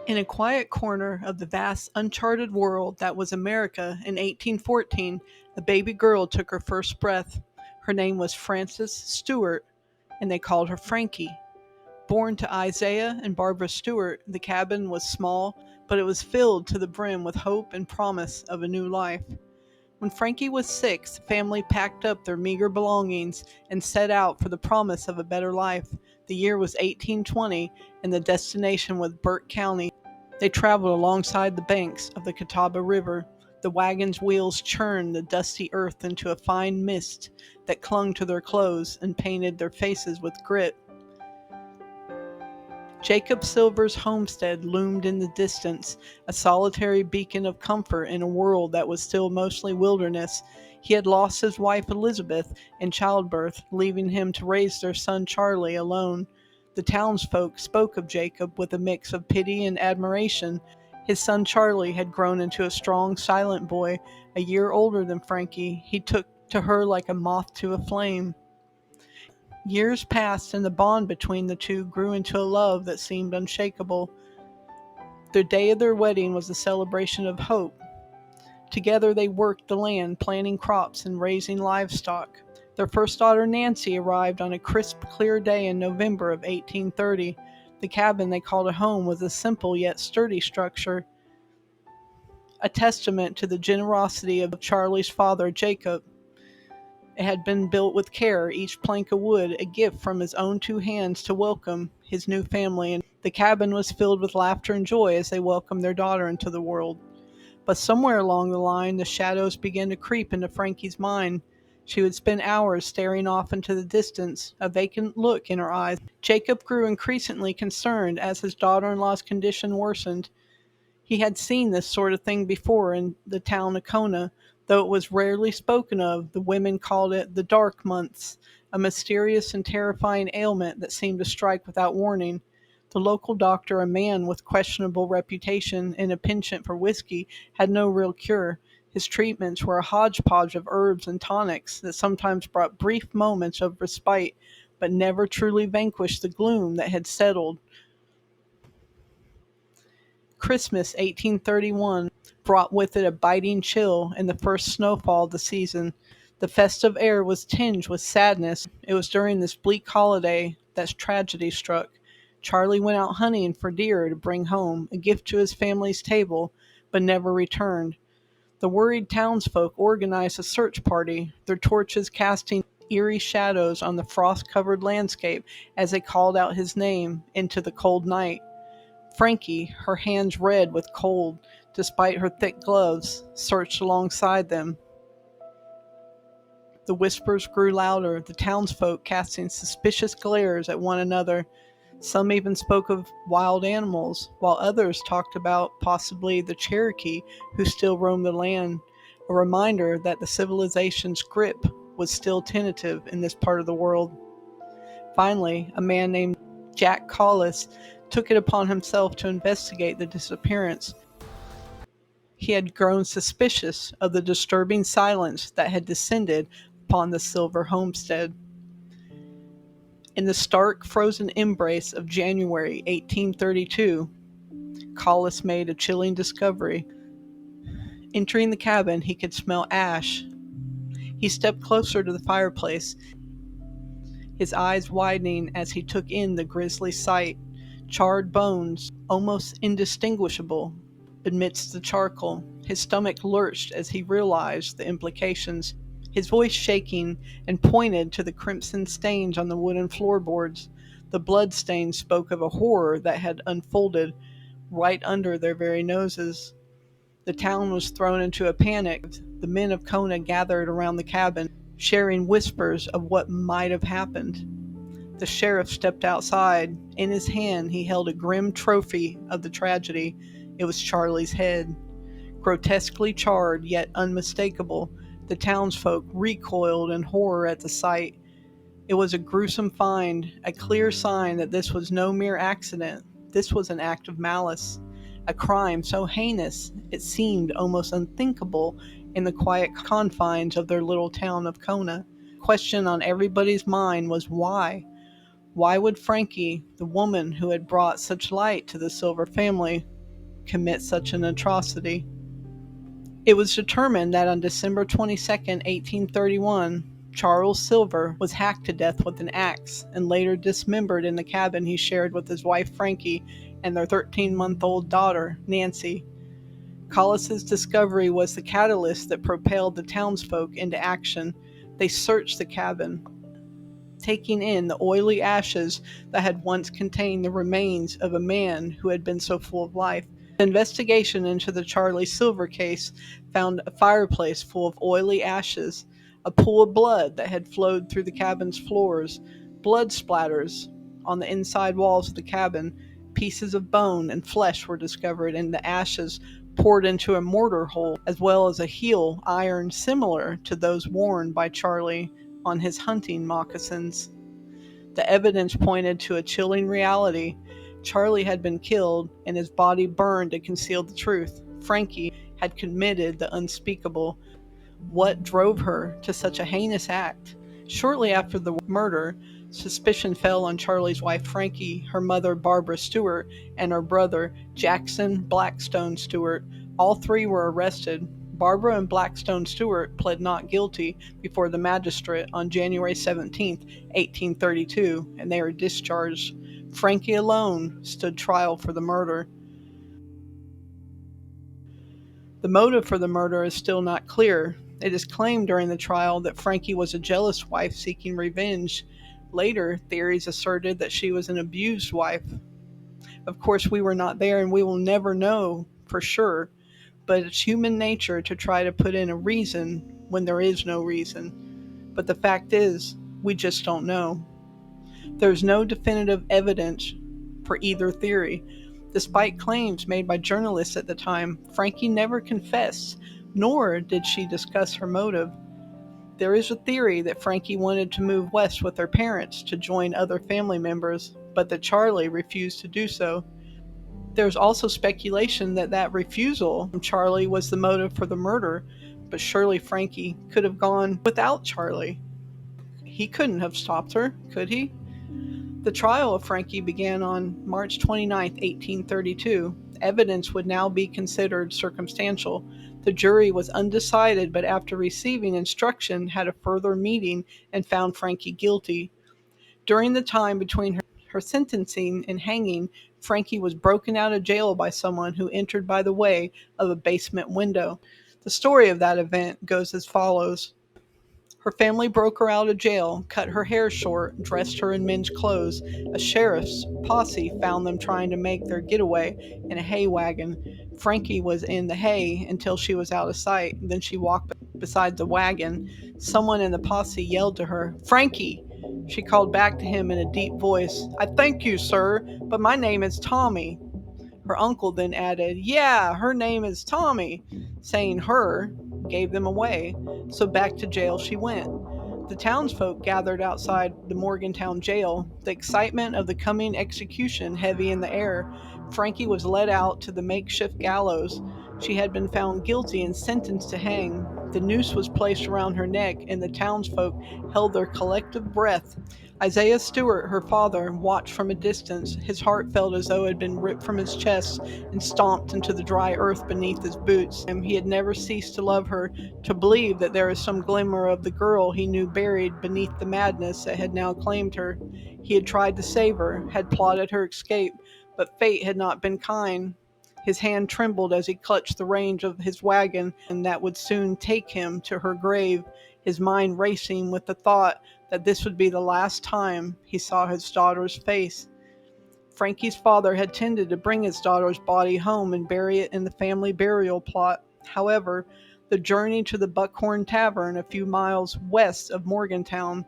In a quiet corner of the vast uncharted world that was America in 1814, a baby girl took her first breath. Her name was Frances Stewart, and they called her Frankie. Born to Isaiah and Barbara Stewart, the cabin was small, but it was filled to the brim with hope and promise of a new life. When Frankie was 6, the family packed up their meager belongings and set out for the promise of a better life. The year was 1820, and the destination was Burke County. They traveled alongside the banks of the Catawba River. The wagon's wheels churned the dusty earth into a fine mist that clung to their clothes and painted their faces with grit. Jacob Silver's homestead loomed in the distance, a solitary beacon of comfort in a world that was still mostly wilderness. He had lost his wife Elizabeth in childbirth, leaving him to raise their son Charlie alone. The townsfolk spoke of Jacob with a mix of pity and admiration. His son Charlie had grown into a strong, silent boy. A year older than Frankie, he took to her like a moth to a flame. Years passed, and the bond between the two grew into a love that seemed unshakable. The day of their wedding was a celebration of hope. Together they worked the land, planting crops and raising livestock. Their first daughter Nancy arrived on a crisp, clear day in November of 1830. The cabin they called a home was a simple yet sturdy structure, a testament to the generosity of Charlie's father, Jacob. It had been built with care, each plank of wood a gift from his own two hands to welcome his new family, and the cabin was filled with laughter and joy as they welcomed their daughter into the world. But somewhere along the line, the shadows began to creep into Frankie's mind. She would spend hours staring off into the distance, a vacant look in her eyes. Jacob grew increasingly concerned as his daughter-in-law's condition worsened. He had seen this sort of thing before in the town of Kona, though it was rarely spoken of. The women called it the dark months, a mysterious and terrifying ailment that seemed to strike without warning. The local doctor, a man with questionable reputation and a penchant for whiskey, had no real cure. His treatments were a hodgepodge of herbs and tonics that sometimes brought brief moments of respite, but never truly vanquished the gloom that had settled. Christmas 1831 brought with it a biting chill and the first snowfall of the season. The festive air was tinged with sadness. It was during this bleak holiday that tragedy struck. Charlie went out hunting for deer to bring home, a gift to his family's table, but never returned. The worried townsfolk organized a search party, their torches casting eerie shadows on the frost-covered landscape as they called out his name into the cold night. Frankie, her hands red with cold, despite her thick gloves, searched alongside them. The whispers grew louder, the townsfolk casting suspicious glares at one another. Some even spoke of wild animals, while others talked about possibly the Cherokee who still roamed the land, a reminder that the civilization's grip was still tentative in this part of the world. Finally, a man named Jack Collis took it upon himself to investigate the disappearance. He had grown suspicious of the disturbing silence that had descended upon the Silver homestead. In the stark, frozen embrace of January 1832, Collis made a chilling discovery. Entering the cabin, he could smell ash. He stepped closer to the fireplace, his eyes widening as he took in the grisly sight. Charred bones, almost indistinguishable amidst the charcoal. His stomach lurched as he realized the implications. His voice shaking and pointed to the crimson stains on the wooden floorboards. The blood stains spoke of a horror that had unfolded right under their very noses. The town was thrown into a panic. The men of Kona gathered around the cabin, sharing whispers of what might have happened. The sheriff stepped outside. In his hand, he held a grim trophy of the tragedy. It was Charlie's head. Grotesquely charred, yet unmistakable, the townsfolk recoiled in horror at the sight. It was a gruesome find, a clear sign that this was no mere accident. This was an act of malice, a crime so heinous it seemed almost unthinkable in the quiet confines of their little town of Kona. The question on everybody's mind was why? Why would Frankie, the woman who had brought such light to the Silver family, commit such an atrocity. It was determined that on December 22nd, 1831, Charles Silver was hacked to death with an axe and later dismembered in the cabin he shared with his wife Frankie and their 13-month-old daughter, Nancy. Collis's discovery was the catalyst that propelled the townsfolk into action. They searched the cabin, taking in the oily ashes that had once contained the remains of a man who had been so full of life. The investigation into the Charlie Silver case found a fireplace full of oily ashes, a pool of blood that had flowed through the cabin's floors, blood splatters on the inside walls of the cabin, pieces of bone and flesh were discovered, and the ashes poured into a mortar hole, as well as a heel iron similar to those worn by Charlie on his hunting moccasins. The evidence pointed to a chilling reality. Charlie had been killed and his body burned to conceal the truth. Frankie had committed the unspeakable. What drove her to such a heinous act? Shortly after the murder, suspicion fell on Charlie's wife Frankie, her mother Barbara Stewart, and her brother Jackson Blackstone Stewart. All three were arrested. Barbara and Blackstone Stewart pled not guilty before the magistrate on January 17, 1832, and they were discharged. Frankie alone stood trial for the murder. The motive for the murder is still not clear. It is claimed during the trial that Frankie was a jealous wife seeking revenge. Later, theories asserted that she was an abused wife. Of course, we were not there and we will never know for sure, but it's human nature to try to put in a reason when there is no reason. But the fact is, we just don't know. There's no definitive evidence for either theory. Despite claims made by journalists at the time, Frankie never confessed, nor did she discuss her motive. There is a theory that Frankie wanted to move west with her parents to join other family members, but that Charlie refused to do so. There's also speculation that that refusal from Charlie was the motive for the murder, but surely Frankie could have gone without Charlie. He couldn't have stopped her, could he? The trial of Frankie began on March 29, 1832. Evidence would now be considered circumstantial. The jury was undecided, but after receiving instruction, had a further meeting and found Frankie guilty. During the time between her sentencing and hanging, Frankie was broken out of jail by someone who entered by the way of a basement window. The story of that event goes as follows. Her family broke her out of jail, cut her hair short, dressed her in men's clothes. A sheriff's posse found them trying to make their getaway in a hay wagon. Frankie was in the hay until she was out of sight. Then she walked beside the wagon. Someone in the posse yelled to her, "Frankie!" She called back to him in a deep voice, "I thank you, sir, but my name is Tommy." Her uncle then added, "Yeah, her name is Tommy." Saying her gave them away, so back to jail she went. The townsfolk gathered outside the Morganton jail, the excitement of the coming execution heavy in the air. Frankie was led out to the makeshift gallows. She had been found guilty and sentenced to hang. The noose was placed around her neck, and the townsfolk held their collective breath. Isaiah Stewart, her father, watched from a distance. His heart felt as though it had been ripped from his chest and stomped into the dry earth beneath his boots. He had never ceased to love her, to believe that there was some glimmer of the girl he knew buried beneath the madness that had now claimed her. He had tried to save her, had plotted her escape, but fate had not been kind. His hand trembled as he clutched the reins of his wagon, and that would soon take him to her grave, his mind racing with the thought that this would be the last time he saw his daughter's face. Frankie's father had tended to bring his daughter's body home and bury it in the family burial plot. However, the journey to the Buckhorn Tavern a few miles west of Morganton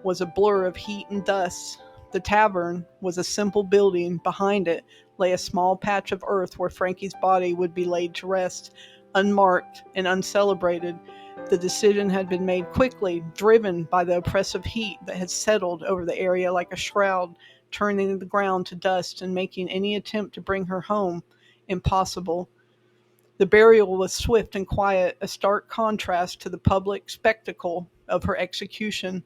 was a blur of heat and dust. The tavern was a simple building. Behind it lay a small patch of earth where Frankie's body would be laid to rest, unmarked and uncelebrated. The decision had been made quickly, driven by the oppressive heat that had settled over the area like a shroud, turning the ground to dust and making any attempt to bring her home impossible. The burial was swift and quiet, a stark contrast to the public spectacle of her execution.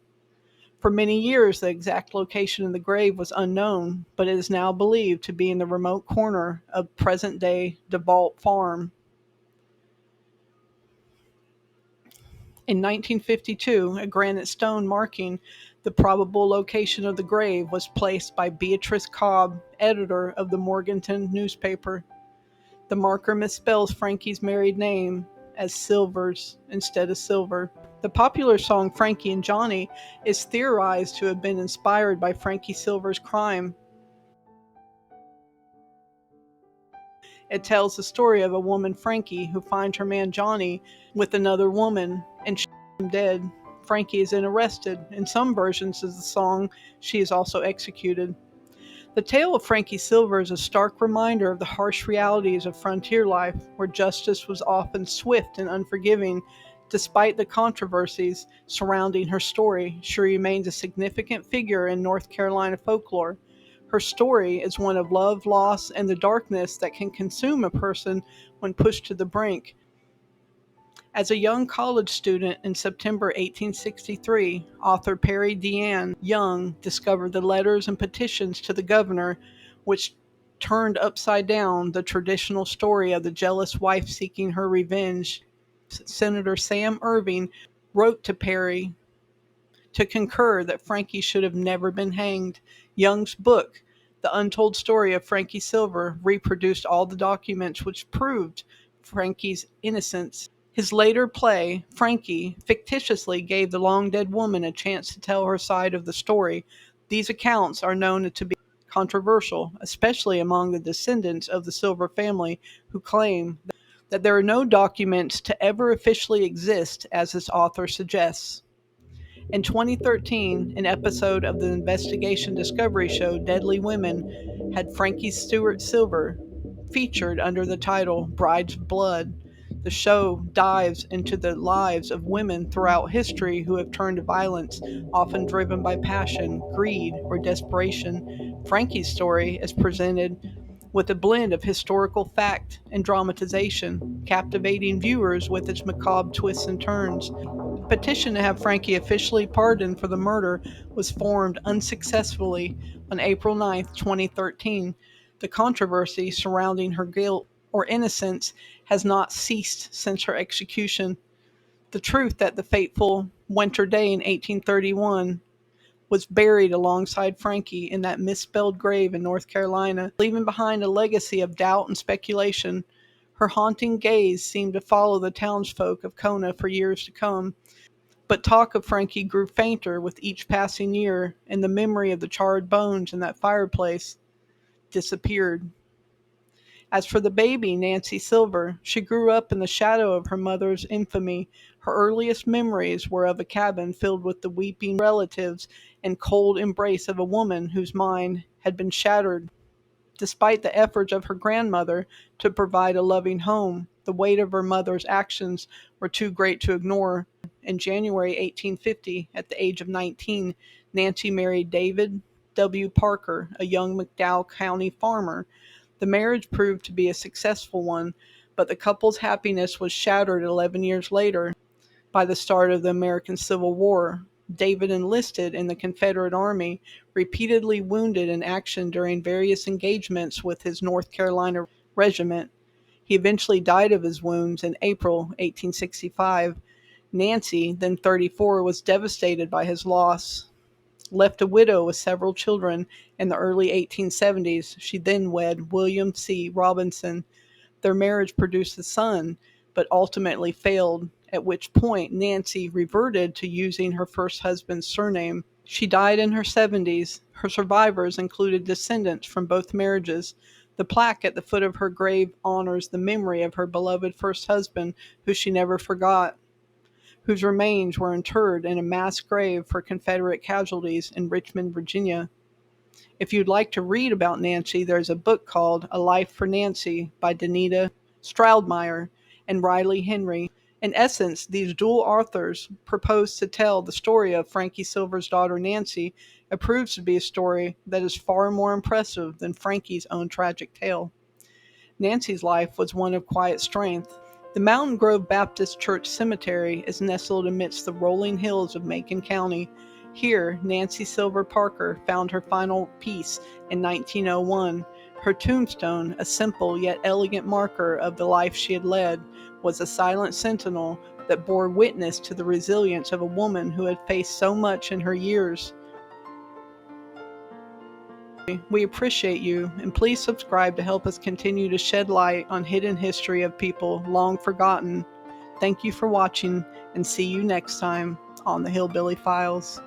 For many years, the exact location of the grave was unknown, but it is now believed to be in the remote corner of present-day DeVault Farm. In 1952, a granite stone marking the probable location of the grave was placed by Beatrice Cobb, editor of the Morganton newspaper. The marker misspells Frankie's married name as Silvers instead of Silver. The popular song Frankie and Johnny is theorized to have been inspired by Frankie Silver's crime. It tells the story of a woman, Frankie, who finds her man Johnny with another woman and shoots him dead. Frankie is then arrested. In some versions of the song, she is also executed. The tale of Frankie Silver is a stark reminder of the harsh realities of frontier life, where justice was often swift and unforgiving. Despite the controversies surrounding her story, she remains a significant figure in North Carolina folklore. Her story is one of love, loss, and the darkness that can consume a person when pushed to the brink. As a young college student in September 1863, author Perry Deanne Young discovered the letters and petitions to the governor, which turned upside down the traditional story of the jealous wife seeking her revenge. Senator Sam Irving wrote to Perry to concur that Frankie should have never been hanged. Young's book, The Untold Story of Frankie Silver, reproduced all the documents which proved Frankie's innocence. His later play, Frankie, fictitiously gave the long-dead woman a chance to tell her side of the story. These accounts are known to be controversial, especially among the descendants of the Silver family, who claim that there are no documents to ever officially exist, as this author suggests. In 2013, an episode of the investigation discovery show Deadly Women had Frankie Stewart Silver featured under the title Bride's Blood. The show dives into the lives of women throughout history who have turned to violence, often driven by passion, greed, or desperation. Frankie's story is presented with a blend of historical fact and dramatization, captivating viewers with its macabre twists and turns. A petition to have Frankie officially pardoned for the murder was formed unsuccessfully on April 9, 2013. The controversy surrounding her guilt or innocence has not ceased since her execution. The truth that the fateful winter day in 1831 was buried alongside Frankie in that misspelled grave in North Carolina, leaving behind a legacy of doubt and speculation. Her haunting gaze seemed to follow the townsfolk of Kona for years to come. But talk of Frankie grew fainter with each passing year, and the memory of the charred bones in that fireplace disappeared. As for the baby, Nancy Silver, she grew up in the shadow of her mother's infamy. Her earliest memories were of a cabin filled with the weeping relatives and cold embrace of a woman whose mind had been shattered. Despite the efforts of her grandmother to provide a loving home, the weight of her mother's actions were too great to ignore. In January 1850, at the age of 19, Nancy married David W. Parker, a young McDowell County farmer. The marriage proved to be a successful one, but the couple's happiness was shattered 11 years later by the start of the American Civil War. David enlisted in the Confederate Army, repeatedly wounded in action during various engagements with his North Carolina regiment. He eventually died of his wounds in April 1865. Nancy, then 34, was devastated by his loss. Left a widow with several children in the early 1870s, she then wed William C. Robinson. Their marriage produced a son, but ultimately failed, at which point Nancy reverted to using her first husband's surname. She died in her 70s. Her survivors included descendants from both marriages. The plaque at the foot of her grave honors the memory of her beloved first husband, who she never forgot, whose remains were interred in a mass grave for Confederate casualties in Richmond, Virginia. If you'd like to read about Nancy, there's a book called A Life for Nancy by Danita Stroudmeyer and Riley Henry. In essence, these dual authors propose to tell the story of Frankie Silver's daughter Nancy. It proves to be a story that is far more impressive than Frankie's own tragic tale. Nancy's life was one of quiet strength. The Mountain Grove Baptist Church Cemetery is nestled amidst the rolling hills of Macon County. Here, Nancy Silver Parker found her final piece in 1901. Her tombstone, a simple yet elegant marker of the life she had led, was a silent sentinel that bore witness to the resilience of a woman who had faced so much in her years. We appreciate you, and please subscribe to help us continue to shed light on hidden history of people long forgotten. Thank you for watching, and see you next time on the Hillbilly Files.